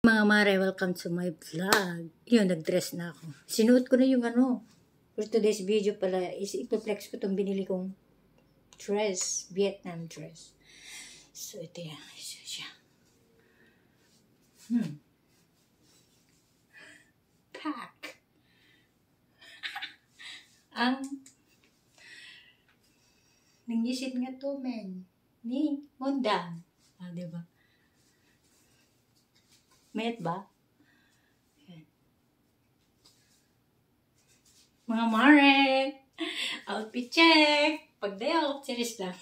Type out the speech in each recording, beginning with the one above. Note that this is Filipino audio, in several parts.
Mga mare, welcome to my vlog. Yun, nag-dress na ako. Sinuot ko na yung for today's video pala is ipoplex ko itong binili kong dress, Vietnam dress. So, ito yan. Isa siya. Pack. Ang nangisit nga to, men. Ni Mondang. Diba? Mayat ba? Ayan. Mga mare! Outfit check! Pag-day-out, series lang.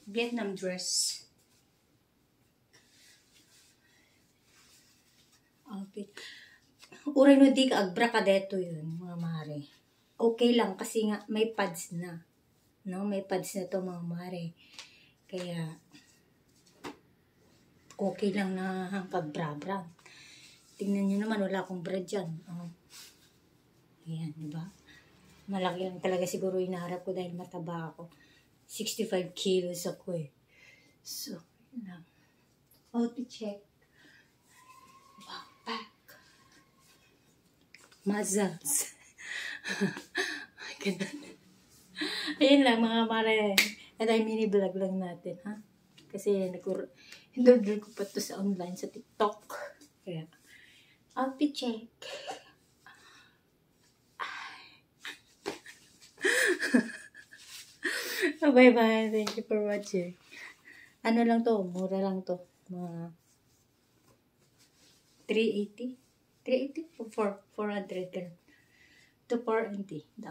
Vietnam dress. Outfit. Uray no di ka agbra ka deto yun, mga mare. Okay lang kasi nga may pads na. No, may pads na to, mga mare. Kaya okay lang na pag-bra-bra. Tingnan nyo naman, wala akong bra dyan. Oh. Ayan, diba? Malaki lang talaga siguro inaharap ko dahil mataba ako. 65 kilos ako eh. So, yun lang. Outfit check. Wow, back. Muscles. Ganun. Ayun lang mga mare. At ay mini vlog lang natin, ha? Kasi hinodol ko pa to sa online, sa TikTok. Kaya, outfit check. Bye-bye. Thank you for watching. Ano lang to? Mura lang to. Mga 380? 380? 400 ganun. To $480.